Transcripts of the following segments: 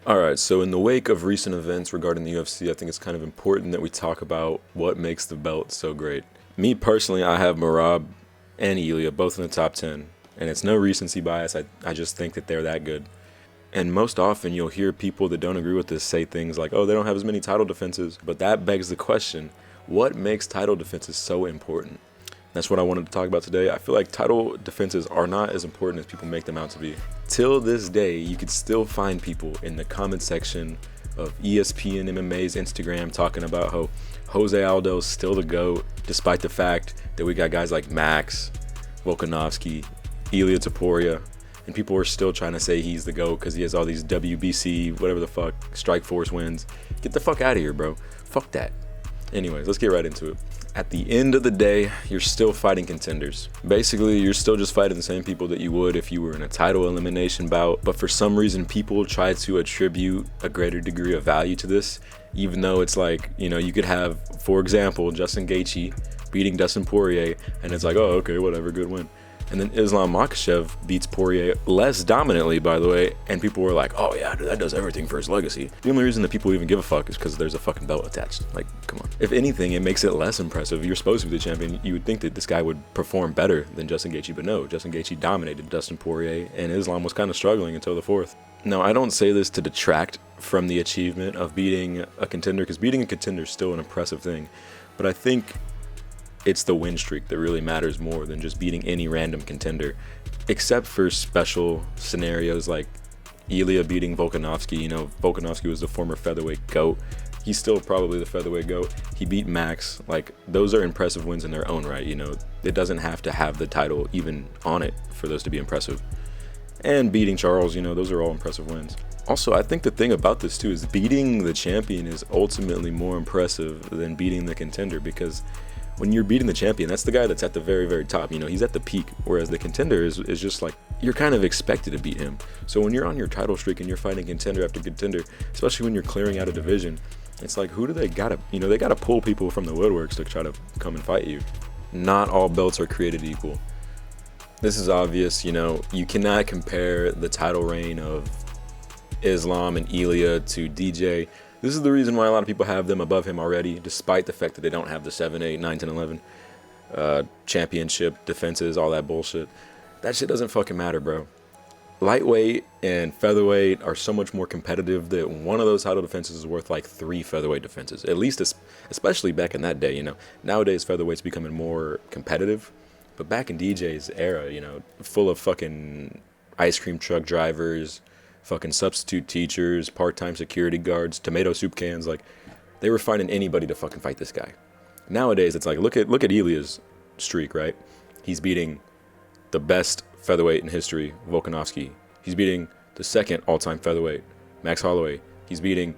Alright, so in the wake of recent events regarding the UFC, I think it's kind of important that we talk about what makes the belt so great. Me personally, I have Merab and Ilya both in the top 10, and it's no recency bias, I just think that they're that good. And most often you'll hear people that don't agree with this say things like, oh, they don't have as many title defenses, but that begs the question, what makes title defenses so important? That's what I wanted to talk about today. I feel like title defenses are not as important as people make them out to be. Till this day, you could still find people in the comment section of ESPN MMA's Instagram talking about how Jose Aldo's still the GOAT, despite the fact that we got guys like Max, Volkanovski, Ilia Topuria, and people are still trying to say he's the GOAT because he has all these WBC, whatever the fuck, Strikeforce wins. Get the fuck out of here, bro. Fuck that. Anyways, let's get right into it. At the end of the day, you're still fighting contenders. Basically, you're still just fighting the same people that you would if you were in a title elimination bout, but for some reason, people try to attribute a greater degree of value to this, even though it's like, you know, you could have, for example, Justin Gaethje beating Dustin Poirier, and it's like, oh, okay, whatever, good win. And then Islam Makhachev beats Poirier less dominantly, by the way, and people were like, oh yeah, dude, that does everything for his legacy. The only reason that people even give a fuck is because there's a fucking belt attached. Like, come on. If anything, it makes it less impressive. You're supposed to be the champion. You would think that this guy would perform better than Justin Gaethje, but no, Justin Gaethje dominated Dustin Poirier, and Islam was kind of struggling until the fourth. Now, I don't say this to detract from the achievement of beating a contender, because beating a contender is still an impressive thing, but I think it's the win streak that really matters more than just beating any random contender, except for special scenarios like Ilya beating Volkanovski. You know, Volkanovski was the former featherweight GOAT. He's still probably the featherweight GOAT. He beat Max. Like, those are impressive wins in their own right. You know, it doesn't have to have the title even on it for those to be impressive. And beating Charles, you know, those are all impressive wins. Also, I think the thing about this too is beating the champion is ultimately more impressive than beating the contender, because when you're beating the champion, that's the guy that's at the very, very top. You know, he's at the peak, whereas the contender is just like, you're kind of expected to beat him. So when you're on your title streak and you're fighting contender after contender, especially when you're clearing out a division, it's like, who do they gotta, you know, they gotta pull people from the woodworks to try to come and fight you. Not all belts are created equal. This is obvious, you know, you cannot compare the title reign of Islam and Ilya to DJ. This is the reason why a lot of people have them above him already, despite the fact that they don't have the 7, 8, 9, 10, 11 championship defenses, all that bullshit. That shit doesn't fucking matter, bro. Lightweight and featherweight are so much more competitive that one of those title defenses is worth like 3 featherweight defenses, at least, especially back in that day, you know. Nowadays, featherweight's becoming more competitive, but back in DJ's era, you know, full of fucking ice cream truck drivers, fucking substitute teachers, part-time security guards, tomato soup cans, like, they were finding anybody to fucking fight this guy. Nowadays, it's like, look at Ilya's streak, right? He's beating the best featherweight in history, Volkanovski. He's beating the second all-time featherweight, Max Holloway. He's beating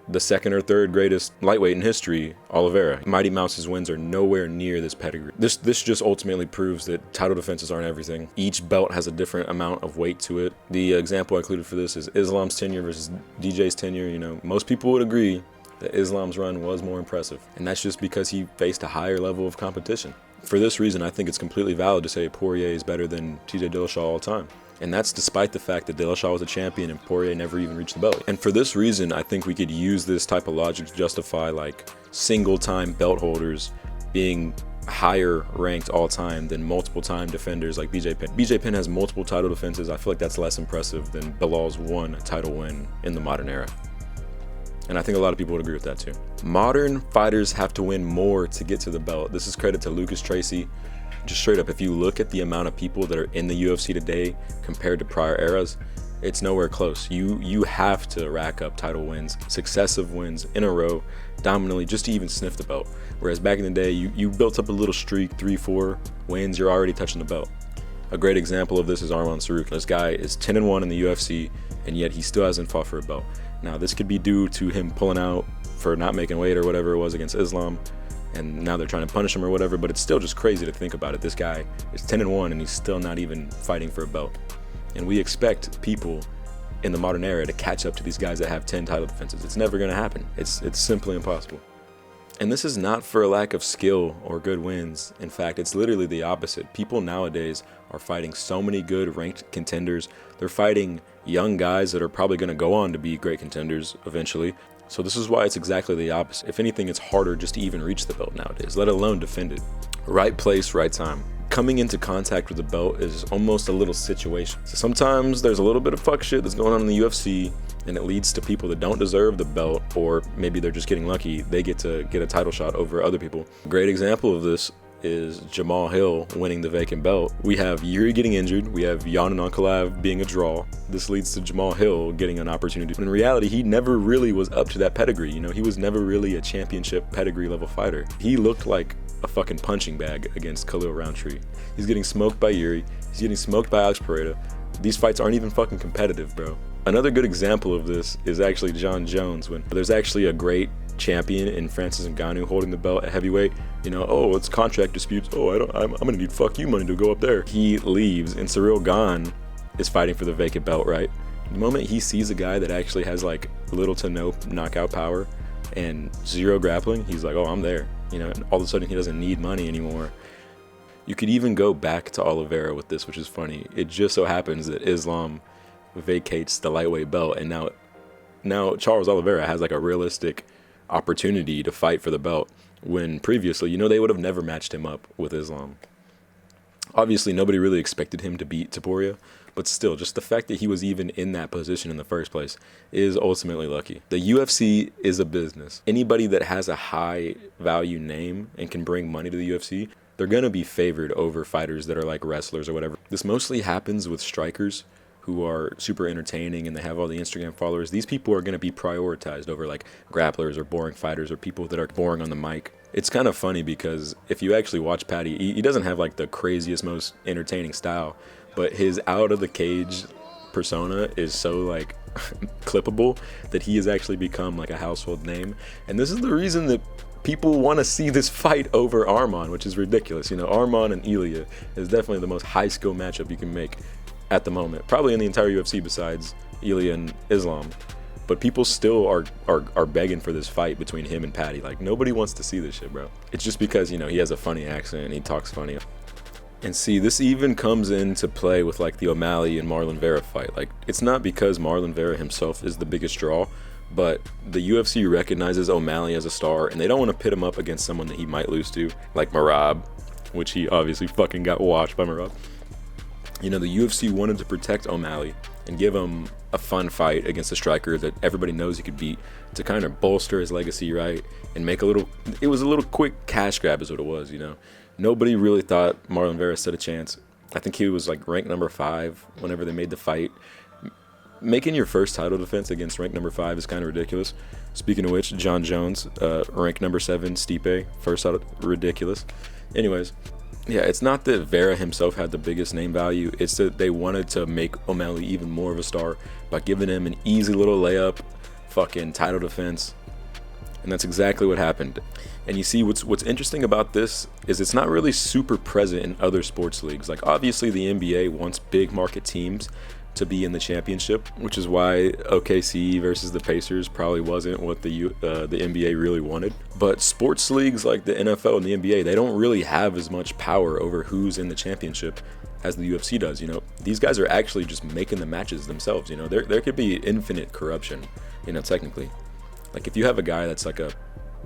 the second or third greatest lightweight in history, Oliveira. Mighty Mouse's wins are nowhere near this pedigree. This just ultimately proves that title defenses aren't everything. Each belt has a different amount of weight to it. The example I included for this is Islam's tenure versus DJ's tenure. You know, most people would agree that Islam's run was more impressive, and that's just because he faced a higher level of competition. For this reason, I think it's completely valid to say Poirier is better than TJ Dillashaw all time. And that's despite the fact that Dillashaw was a champion and Poirier never even reached the belt. And for this reason, I think we could use this type of logic to justify like single-time belt holders being higher ranked all time than multiple time defenders like BJ Penn. BJ Penn has multiple title defenses. I feel like that's less impressive than Belal's one title win in the modern era. And I think a lot of people would agree with that too. Modern fighters have to win more to get to the belt. This is credit to Lucas Tracy. Just straight up, if you look at the amount of people that are in the UFC today compared to prior eras, it's nowhere close. You have to rack up title wins, successive wins in a row, dominantly, just to even sniff the belt. Whereas back in the day, you built up a little streak, 3-4 wins, you're already touching the belt. A great example of this is Arman Sarouk. This guy is 10-1 in the UFC, and yet he still hasn't fought for a belt. Now, this could be due to him pulling out for not making weight or whatever it was against Islam, and now they're trying to punish him or whatever, but it's still just crazy to think about it. This guy is 10-1 and he's still not even fighting for a belt. And we expect people in the modern era to catch up to these guys that have 10 title defenses. It's never gonna happen. It's simply impossible. And this is not for a lack of skill or good wins. In fact, it's literally the opposite. People nowadays are fighting so many good ranked contenders. They're fighting young guys that are probably going to go on to be great contenders eventually. So this is why it's exactly the opposite. If anything, it's harder just to even reach the belt nowadays, let alone defend it. Right place, right time. Coming into contact with the belt is almost a little situation. So sometimes there's a little bit of fuck shit that's going on in the UFC, and it leads to people that don't deserve the belt, or maybe they're just getting lucky. They get to get a title shot over other people. A great example of this is Jamahal Hill winning the vacant belt. We have Yuri getting injured. We have Jan and Ankalaev being a draw. This leads to Jamahal Hill getting an opportunity. But in reality, he never really was up to that pedigree. You know, he was never really a championship pedigree level fighter. He looked like a fucking punching bag against Khalil Roundtree. He's getting smoked by Yuri. He's getting smoked by Alex Pereira. These fights aren't even fucking competitive, bro. Another good example of this is actually John Jones, when there's actually a great champion in Francis Ngannou holding the belt at heavyweight. You know, oh, it's contract disputes. Oh, I'm gonna need fuck you money to go up there. He leaves, and Ciryl Gane is fighting for the vacant belt, right? The moment he sees a guy that actually has like little to no knockout power and zero grappling, he's like, oh, I'm there. You know, and all of a sudden he doesn't need money anymore. You could even go back to Oliveira with this, which is funny. It just so happens that Islam vacates the lightweight belt, and now Charles Oliveira has like a realistic opportunity to fight for the belt, when previously, you know, they would have never matched him up with Islam. Obviously, nobody really expected him to beat Poirier, but still, just the fact that he was even in that position in the first place is ultimately lucky. The UFC is a business. Anybody that has a high value name and can bring money to the UFC, they're going to be favored over fighters that are like wrestlers or whatever. This mostly happens with strikers who are super entertaining and they have all the Instagram followers. These people are going to be prioritized over like grapplers or boring fighters or people that are boring on the mic. It's kind of funny because if you actually watch Paddy, he doesn't have like the craziest, most entertaining style, but his out of the cage persona is so like clippable that he has actually become like a household name. And this is the reason that people want to see this fight over Arman, which is ridiculous. You know, Arman and Ilya is definitely the most high skill matchup you can make at the moment, probably in the entire UFC besides Ilya and Islam. But people still are begging for this fight between him and Paddy. Like, nobody wants to see this shit, bro. It's just because, you know, he has a funny accent and he talks funny. And see, this even comes into play with like the O'Malley and Marlon Vera fight. Like, it's not because Marlon Vera himself is the biggest draw, but the UFC recognizes O'Malley as a star, and they don't want to pit him up against someone that he might lose to, like Merab, which he obviously fucking got washed by Merab. You know, the UFC wanted to protect O'Malley and give him a fun fight against a striker that everybody knows he could beat, to kind of bolster his legacy, right? And make it was a little quick cash grab is what it was, you know? Nobody really thought Marlon Vera stood a chance. I think he was like ranked number 5 whenever they made the fight. Making your first title defense against ranked number 5 is kind of ridiculous. Speaking of which, John Jones, ranked number 7, Stipe, first out, ridiculous. Anyways, yeah, it's not that Vera himself had the biggest name value. It's that they wanted to make O'Malley even more of a star by giving him an easy little layup, fucking title defense. And that's exactly what happened. And you see, what's interesting about this is it's not really super present in other sports leagues. Like, obviously the NBA wants big market teams to be in the championship, which is why OKC versus the Pacers probably wasn't what the NBA really wanted. But sports leagues like the NFL and the NBA, they don't really have as much power over who's in the championship as the UFC does. You know, these guys are actually just making the matches themselves. You know, there could be infinite corruption, you know, technically. Like, if you have a guy that's like a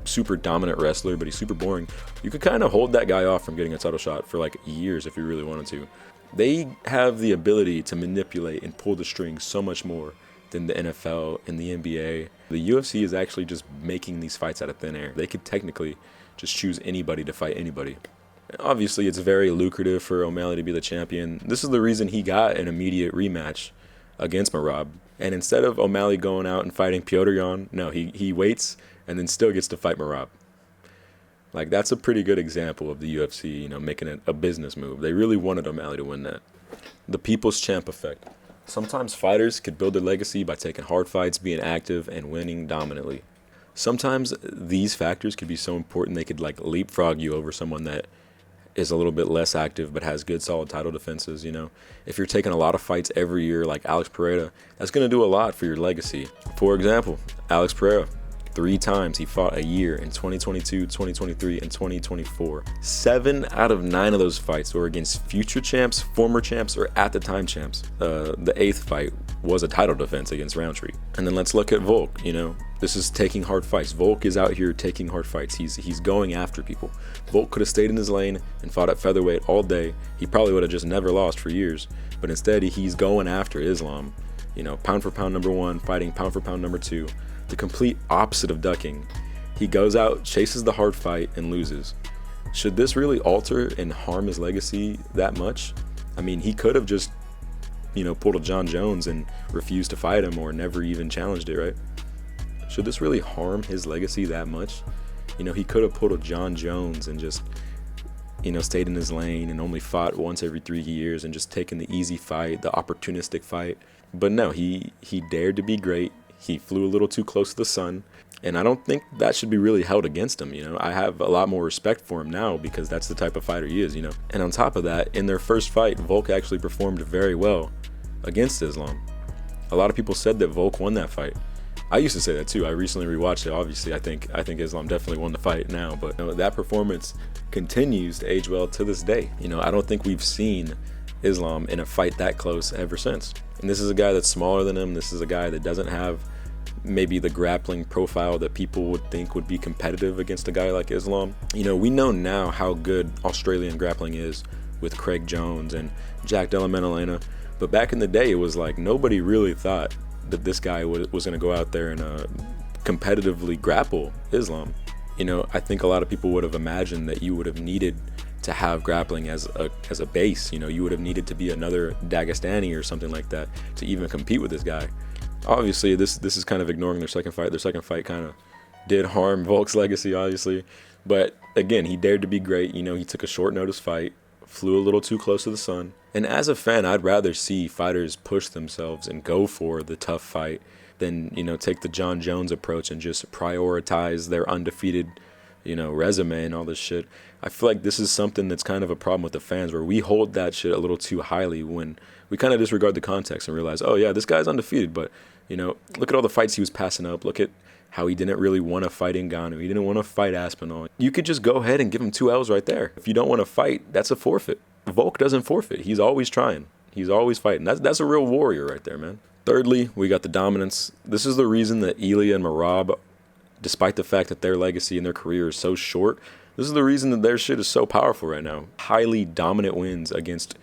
super dominant wrestler, but he's super boring, you could kind of hold that guy off from getting a title shot for like years if you really wanted to. They have the ability to manipulate and pull the strings so much more than the NFL and the NBA. The UFC is actually just making these fights out of thin air. They could technically just choose anybody to fight anybody. Obviously, it's very lucrative for O'Malley to be the champion. This is the reason he got an immediate rematch against Merab. And instead of O'Malley going out and fighting Petr Yan, no, he waits and then still gets to fight Merab. Like, that's a pretty good example of the UFC, you know, making it a business move. They really wanted O'Malley to win that. The people's champ effect. Sometimes fighters could build their legacy by taking hard fights, being active, and winning dominantly. Sometimes these factors could be so important they could, like, leapfrog you over someone that is a little bit less active but has good, solid title defenses, you know. If you're taking a lot of fights every year like Alex Pereira, that's going to do a lot for your legacy. For example, Alex Pereira. 3 times he fought a year in 2022, 2023, and 2024. 7 out of 9 of those fights were against future champs, former champs, or at the time champs. The 8th fight was a title defense against Roundtree. And then let's look at Volk. This is taking hard fights. Volk is out here taking hard fights. He's going after people. Volk could have stayed in his lane and fought at featherweight all day. He probably would have just never lost for years. But instead, he's going after Islam. Pound for pound number 1, fighting pound for pound number 2. The complete opposite of ducking. He goes out, chases the hard fight, and loses. Should this really alter and harm his legacy that much? I mean, he could have just, pulled a John Jones and refused to fight him or never even challenged it, right? Should this really harm his legacy that much? He could have pulled a John Jones and just, stayed in his lane and only fought once every 3 years and just taken the easy fight, the opportunistic fight. But no, he dared to be great. He flew a little too close to the sun. And I don't think that should be really held against him. I have a lot more respect for him now because that's the type of fighter he is, And on top of that, in their first fight, Volk actually performed very well against Islam. A lot of people said that Volk won that fight. I used to say that too. I recently rewatched it. Obviously, I think Islam definitely won the fight now, but that performance continues to age well to this day. I don't think we've seen Islam in a fight that close ever since. And this is a guy that's smaller than him. This is a guy that doesn't have maybe the grappling profile that people would think would be competitive against a guy like Islam. We know now how good Australian grappling is with Craig Jones and Jack Della Maddalena, but back in the day, it was like nobody really thought that this guy was going to go out there and competitively grapple Islam. I think a lot of people would have imagined that you would have needed to have grappling as a base. You would have needed to be another Dagestani or something like that to even compete with this guy. Obviously, this is kind of ignoring their second fight. Their second fight kind of did harm Volk's legacy, obviously. But again, he dared to be great. He took a short notice fight, flew a little too close to the sun. And as a fan, I'd rather see fighters push themselves and go for the tough fight than, take the John Jones approach and just prioritize their undefeated, resume and all this shit. I feel like this is something that's kind of a problem with the fans where we hold that shit a little too highly when we kind of disregard the context and realize, oh yeah, this guy's undefeated, but, look at all the fights he was passing up. Look at how he didn't really want to fight Ngannou. He didn't want to fight Aspinall. You could just go ahead and give him 2 L's right there. If you don't want to fight, that's a forfeit. Volk doesn't forfeit. He's always trying. He's always fighting. That's a real warrior right there, man. Thirdly, we got the dominance. This is the reason that Ilya and Merab, despite the fact that their legacy and their career is so short, this is the reason that their shit is so powerful right now. Highly dominant wins against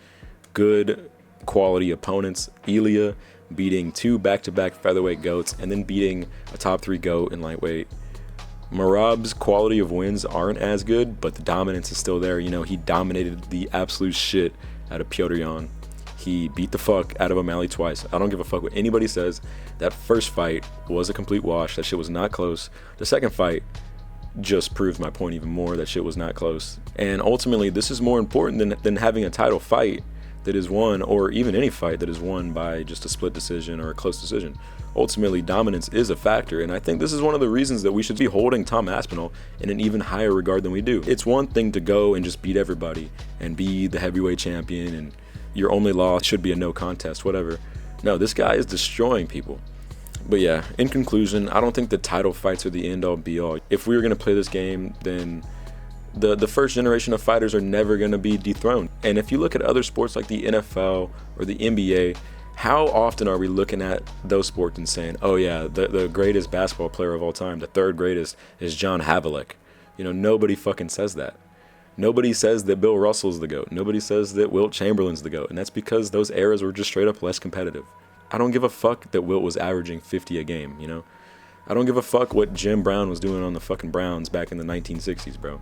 good quality opponents. Ilya beating 2 back-to-back featherweight goats and then beating a top 3 goat in lightweight. Merab's quality of wins aren't as good, but the dominance is still there. He dominated the absolute shit out of Petr Yan. He beat the fuck out of O'Malley twice. I don't give a fuck what anybody says. That first fight was a complete wash. That shit was not close. The second fight just proves my point even more. That shit was not close. And ultimately, this is more important than having a title fight that is won, or even any fight that is won by just a split decision or a close decision. Ultimately, dominance is a factor, and I think this is one of the reasons that we should be holding Tom Aspinall in an even higher regard than we do. It's one thing to go and just beat everybody and be the heavyweight champion, and your only loss should be a no contest, whatever. No, this guy is destroying people. But yeah, in conclusion, I don't think the title fights are the end-all be-all. If we were going to play this game, then the first generation of fighters are never going to be dethroned. And if you look at other sports like the NFL or the NBA, how often are we looking at those sports and saying, oh yeah, the greatest basketball player of all time, the third greatest is John Havlicek? Nobody fucking says that. Nobody says that Bill Russell's the GOAT. Nobody says that Wilt Chamberlain's the GOAT. And that's because those eras were just straight up less competitive. I don't give a fuck that Wilt was averaging 50 a game, I don't give a fuck what Jim Brown was doing on the fucking Browns back in the 1960s, bro.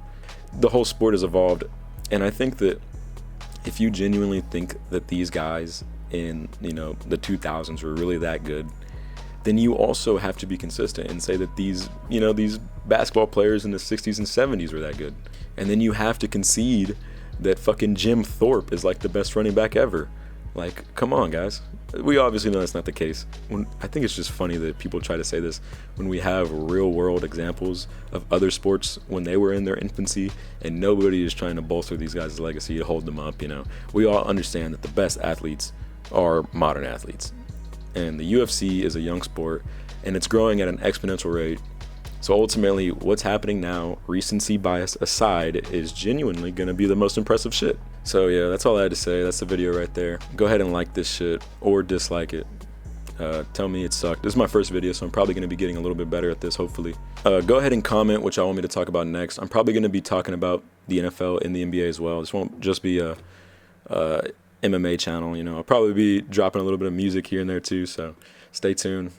The whole sport has evolved, and I think that if you genuinely think that these guys in, the 2000s were really that good, then you also have to be consistent and say that these basketball players in the 60s and 70s were that good. And then you have to concede that fucking Jim Thorpe is like the best running back ever. Like, come on, guys. We obviously know that's not the case. I think it's just funny that people try to say this when we have real-world examples of other sports when they were in their infancy, and nobody is trying to bolster these guys' legacy to hold them up, We all understand that the best athletes are modern athletes. And the UFC is a young sport, and it's growing at an exponential rate. So ultimately, what's happening now, recency bias aside, is genuinely gonna be the most impressive shit. So yeah, that's all I had to say. That's the video right there. Go ahead and like this shit or dislike it. Tell me it sucked. This is my first video, so I'm probably going to be getting a little bit better at this, hopefully. Go ahead and comment what y'all want me to talk about next. I'm probably going to be talking about the NFL and the NBA as well. This won't just be a MMA channel, you know. I'll probably be dropping a little bit of music here and there too, so stay tuned.